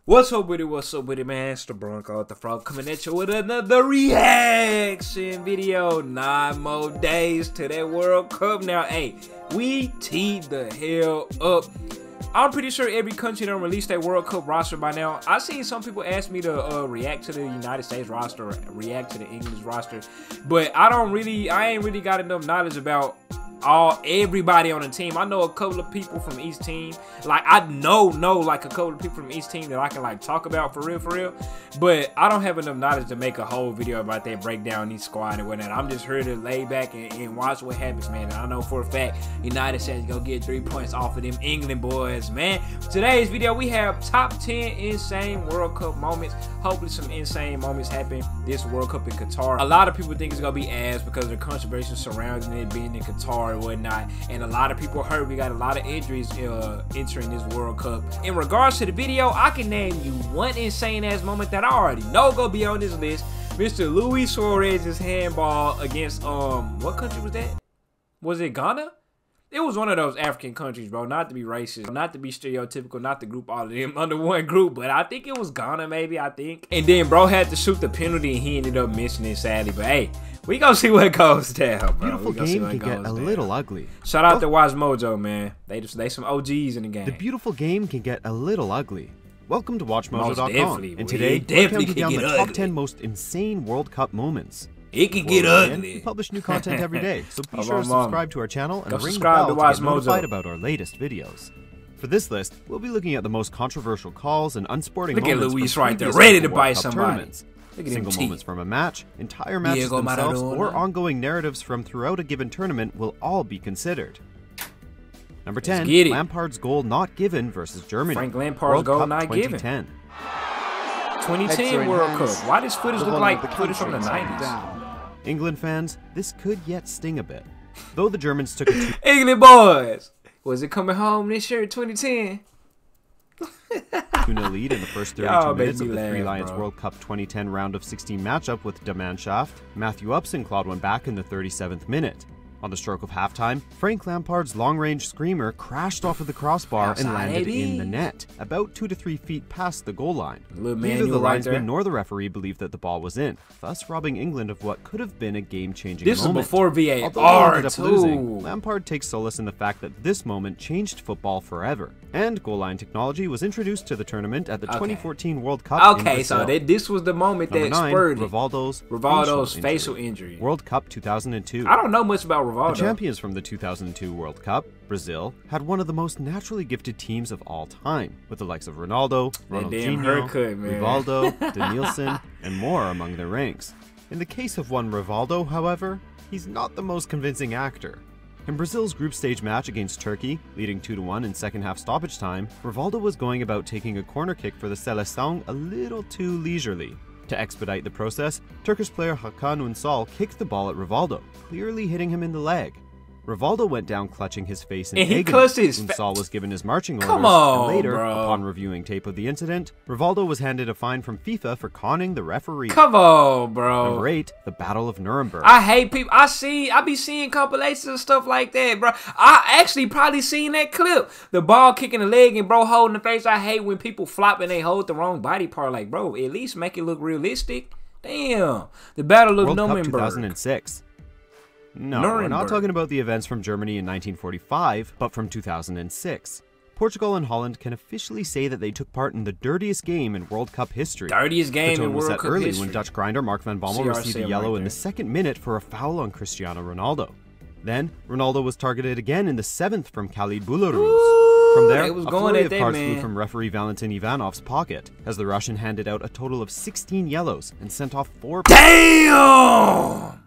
What's up with it? What's up with it, man? It's the Bronco at the Frog coming at you with another reaction video. 9 more days to that World Cup. Now, hey, we teed the hell up. I'm pretty sure every country done released their World Cup roster by now. I seen some people ask me to react to the United States roster, or react to the English roster, but I ain't really got enough knowledge about everybody on the team. I know a couple of people from each team. Like I know like a couple of people from each team that I can like talk about for real. But I don't have enough knowledge to make a whole video about that, break down each squad and whatnot. I'm just here to lay back and watch what happens, man. And I know for a fact United States go get 3 points off of them England boys, man. Today's video we have top 10 insane World Cup moments. Hopefully some insane moments happen this World Cup in Qatar. A lot of people think it's gonna be ass because of the controversy surrounding it being in Qatar and whatnot, and a lot of people hurt. We got a lot of injuries entering this World Cup. In regards to the video, I can name you one insane ass moment that I already know gonna be on this list. Mr. Luis Suarez's handball against what country was that? Was it Ghana? It was one of those African countries, bro. Not to be racist, not to be stereotypical, not to group all of them under one group, but I think it was Ghana, maybe, I think. And then bro had to shoot the penalty and he ended up missing it, sadly. But hey, we gonna see what goes down, bro. Beautiful game can get a little ugly. Shout out to Wise Mojo, man. They some OGs in the game. The beautiful game can get a little ugly. Welcome to WatchMojo.com. And today, we're counting down the top 10 most insane World Cup moments. It can get ugly. We publish new content every day, so be sure to subscribe to our channel and ring the bell to get notified about our latest videos. For this list, we'll be looking at the most controversial calls and unsporting moments. Look at Luis right there, ready to bite somebody. Single moments from a match, entire matches themselves, or ongoing narratives from throughout a given tournament will all be considered. Number 10, Lampard's goal not given versus Germany. Frank Lampard's goal not given. 2010 World Cup. Why does footage look like footage from the 90s? England fans, this could yet sting a bit. Though the Germans took a England boys, was it coming home this year 2010? 2-0 lead in the first 32 minutes of the Three Lions World Cup 2010 round of 16 matchup with De Manshaft, Matthew Upson clawed one back in the 37th minute. On the stroke of halftime, Frank Lampard's long-range screamer crashed off of the crossbar and landed in the net, about 2 to 3 feet past the goal line. Neither the linesman nor the referee believed that the ball was in, thus robbing England of what could have been a game-changing moment. This was before VAR, losing, Lampard takes solace in the fact that this moment changed football forever. And goal line technology was introduced to the tournament at the 2014 World Cup in Brazil. So this was the moment that spurred Rivaldo's facial injury. World Cup 2002. I don't know much about Rivaldo. The champions from the 2002 World Cup, Brazil, had one of the most naturally gifted teams of all time, with the likes of Ronaldo, Ronaldinho, Rivaldo, Denilson, and more among their ranks. In the case of one Rivaldo, however, he's not the most convincing actor. In Brazil's group stage match against Turkey, leading 2-1 in second half stoppage time, Rivaldo was going about taking a corner kick for the Seleção a little too leisurely. To expedite the process, Turkish player Hakan Ünsal kicked the ball at Rivaldo, clearly hitting him in the leg. Rivaldo went down clutching his face in agony. Ünsal was given his marching orders, and later, upon reviewing tape of the incident, Rivaldo was handed a fine from FIFA for conning the referee. Come on, bro. Number 8, the Battle of Nuremberg. I hate people. I be seeing compilations and stuff like that, bro. I actually probably seen that clip. The ball kicking the leg and bro holding the face. I hate when people flop and they hold the wrong body part. Like, bro, at least make it look realistic. Damn. The Battle of Nuremberg. 2006. No, we're not talking about the events from Germany in 1945, but from 2006. Portugal and Holland can officially say that they took part in the dirtiest game in World Cup history. Dirtiest game in World Cup history. Early when Dutch grinder Mark van Bommel received a yellow in the second minute for a foul on Cristiano Ronaldo. Then, Ronaldo was targeted again in the 7th from Khalid Boularus. From there, a flurry of cards flew from referee Valentin Ivanov's pocket, as the Russian handed out a total of 16 yellows and sent off 4... Damn!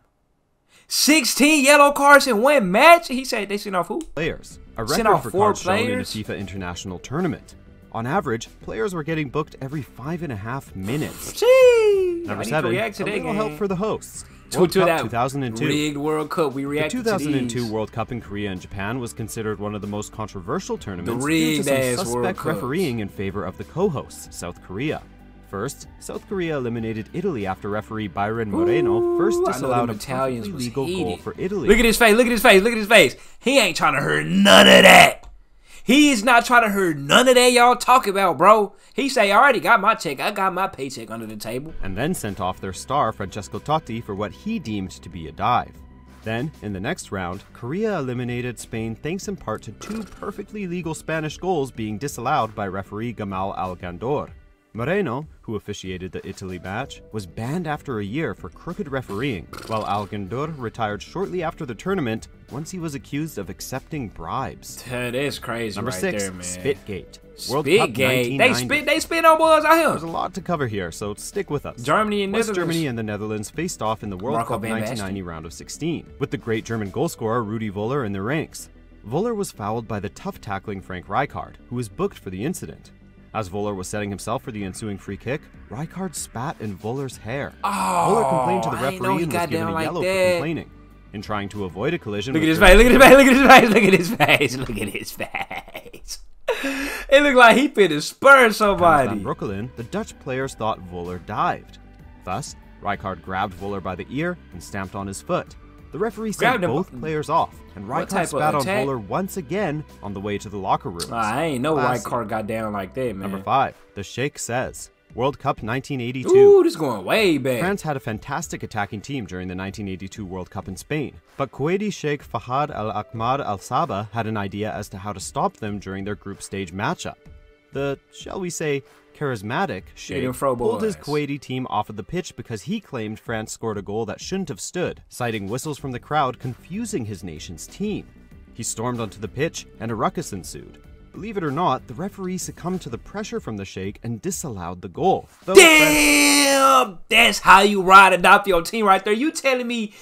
16 yellow cards in one match? He said they sent off who? Players. A record for cards shown in a FIFA international tournament. On average, players were getting booked every 5.5 minutes. Jeez. Number 7, a little help for the hosts. World Cup 2002. Rigged World Cup. We reacted the 2002 World Cup in Korea and Japan was considered one of the most controversial tournaments due to some suspect refereeing in favor of the co-hosts, South Korea. First, South Korea eliminated Italy after referee Byron Moreno first disallowed a perfectly legal goal for Italy. Look at his face, look at his face, look at his face. He ain't trying to hurt none of that. He's not trying to hear none of that y'all talk about, bro. He say, I already got my check. I got my paycheck under the table. And then sent off their star, Francesco Totti, for what he deemed to be a dive. Then, in the next round, Korea eliminated Spain thanks in part to 2 perfectly legal Spanish goals being disallowed by referee Gamal Algandor. Moreno, who officiated the Italy match, was banned after a year for crooked refereeing, while Algandor retired shortly after the tournament once he was accused of accepting bribes. That is crazy. Number 6, there, man. Spitgate. Spitgate. They spit on boys out here. There's a lot to cover here, so stick with us. Germany and West Netherlands. Germany and the Netherlands faced off in the World Cup 1990 round of 16, with the great German goalscorer Rudi Völler in the ranks. Völler was fouled by the tough-tackling Frank Rijkaard, who was booked for the incident. As Völler was setting himself for the ensuing free kick, Rijkaard spat in Völler's hair. Völler complained to the referee and was given a yellow for complaining. In trying to avoid a collision, look at his face, look at his face, look at his face, look at his face, look at his face. It looked like he finna spur somebody. Van Breukelen, the Dutch players thought Völler dived. Thus, Rijkaard grabbed Völler by the ear and stamped on his foot. The referee sent both players off, and Rijkaard spat on Völler once again on the way to the locker room. I ain't know Rijkaard got down like that, man. Number 5, the Sheikh says. World Cup 1982. Ooh, this is going way back. France had a fantastic attacking team during the 1982 World Cup in Spain, but Kuwaiti Sheikh Fahad Al Ahmad Al Sabah had an idea as to how to stop them during their group stage matchup. The, shall we say, charismatic Sheikh pulled his Kuwaiti team off of the pitch because he claimed France scored a goal that shouldn't have stood, citing whistles from the crowd confusing his nation's team. He stormed onto the pitch and a ruckus ensued. Believe it or not, the referee succumbed to the pressure from the Sheikh and disallowed the goal. Damn! That's how you ride and adopt your team right there. You telling me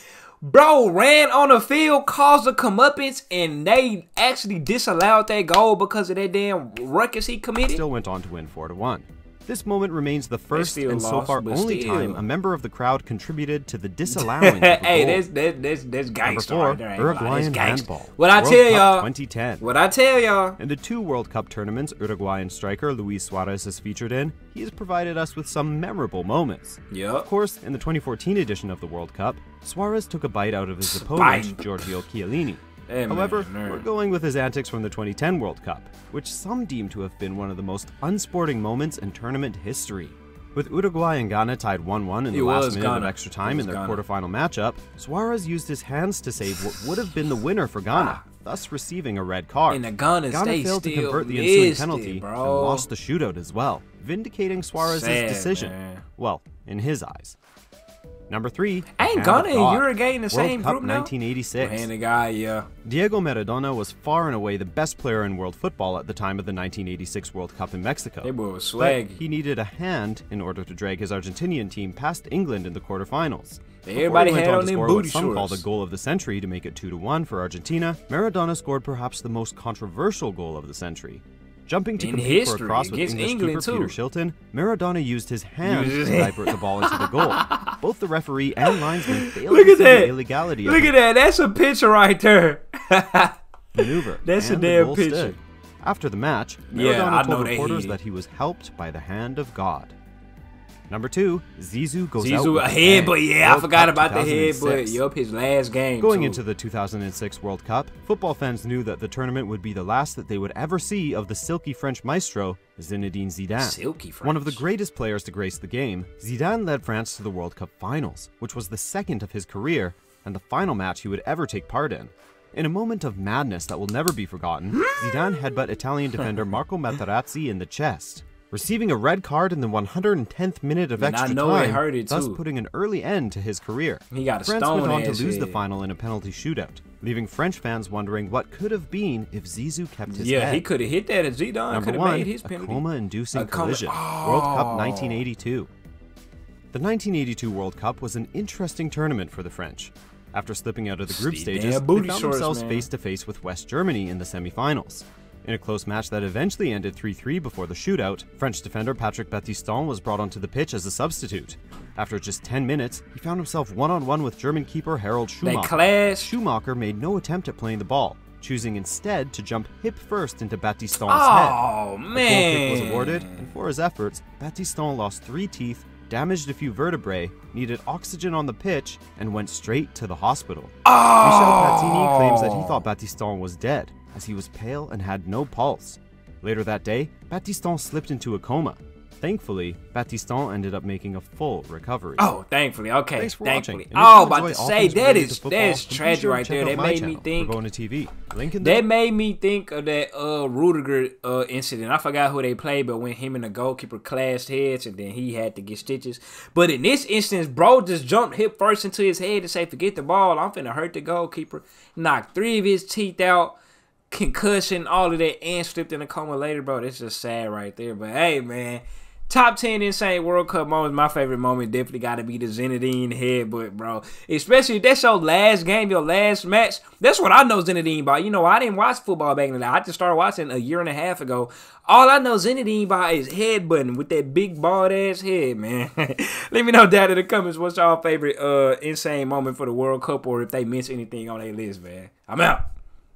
bro ran on the field, caused a comeuppance, and they actually disallowed that goal because of that damn ruckus he committed? Still went on to win 4-1. This moment remains the first and so far only time a member of the crowd contributed to the disallowing of the goal. Hey, that's gangster. Number 4, Uruguayan handball. What I tell y'all? 2010. What I tell y'all? In the 2 World Cup tournaments Uruguayan striker Luis Suarez is featured in, he has provided us with some memorable moments. Yep. Of course, in the 2014 edition of the World Cup, Suarez took a bite out of his opponent, Giorgio Chiellini. However, we're going with his antics from the 2010 World Cup, which some deem to have been one of the most unsporting moments in tournament history. With Uruguay and Ghana tied 1-1 in the last minute of extra time in their quarterfinal matchup, Suarez used his hands to save what would have been the winner for Ghana, thus receiving a red card. And Ghana failed to convert the ensuing penalty and lost the shootout as well, vindicating Suarez's decision. Well, in his eyes. Number 3, ain't Ghana and Uruguay in the same group now? 1986. Hand the guy, yeah. Diego Maradona was far and away the best player in world football at the time of the 1986 World Cup in Mexico. That boy was swag. But he needed a hand in order to drag his Argentinian team past England in the quarterfinals. Everybody had on their booty shorts. Some called the goal of the century to make it 2-1 for Argentina. Maradona scored perhaps the most controversial goal of the century. Jumping to compete for a cross with English keeper Peter Shilton, Maradona used his hands to divert the ball into the goal. Both the referee and linesman failed to see the illegality of it. Look at that. That's a picture right there. Maneuver. That's a damn picture. Stood. After the match, Maradona told reporters that he was helped by the hand of God. Number 2, Zizou goes out with a headbutt. Yeah, I forgot about the headbutt. Yup, his last game. Going into the 2006 World Cup, football fans knew that the tournament would be the last that they would ever see of the silky French maestro, Zinedine Zidane. Silky French. One of the greatest players to grace the game, Zidane led France to the World Cup finals, which was the second of his career and the final match he would ever take part in. In a moment of madness that will never be forgotten, Zidane headbutt Italian defender Marco Materazzi in the chest, receiving a red card in the 110th minute of extra time, thus putting an early end to his career. He got a France went on to lose the final in a penalty shootout, leaving French fans wondering what could have been if Zizou kept his head. Yeah, he could have hit that, and Zidane could have made his penalty. A coma-inducing collision. World Cup 1982. The 1982 World Cup was an interesting tournament for the French. After slipping out of the group stages, they found themselves face-to-face with West Germany in the semi-finals. In a close match that eventually ended 3-3 before the shootout, French defender Patrick Battiston was brought onto the pitch as a substitute. After just 10 minutes, he found himself one-on-one with German keeper Harald Schumacher. Schumacher made no attempt at playing the ball, choosing instead to jump hip-first into Battiston's head. Oh, man! A goal kick was awarded, and for his efforts, Battiston lost 3 teeth, damaged a few vertebrae, needed oxygen on the pitch, and went straight to the hospital. Michel Platini claims that he thought Battiston was dead, as he was pale and had no pulse. Later that day, Battiston slipped into a coma. Thankfully, Battiston ended up making a full recovery. Oh, thankfully. Okay, Thanks for thankfully. watching. Oh, about to say, that is tragic right there. That made me think. Going to TV. Link in that made me think of that Rudiger incident. I forgot who they played, but when him and the goalkeeper clashed heads, and then he had to get stitches. But in this instance, bro just jumped hip first into his head to say, "Forget the ball. I'm finna hurt the goalkeeper." Knocked 3 of his teeth out. Concussion, all of that, and slipped in a coma later, bro. That's just sad right there. But hey, man. Top 10 insane World Cup moments. My favorite moment definitely got to be the Zinedine headbutt, bro. Especially if that's your last game, your last match. That's what I know Zinedine by. You know, I didn't watch football back in the day. I just started watching a year and a half ago. All I know Zinedine by is headbutting with that big bald ass head, man. Let me know down in the comments what's y'all favorite insane moment for the World Cup, or if they miss anything on their list, man. I'm out.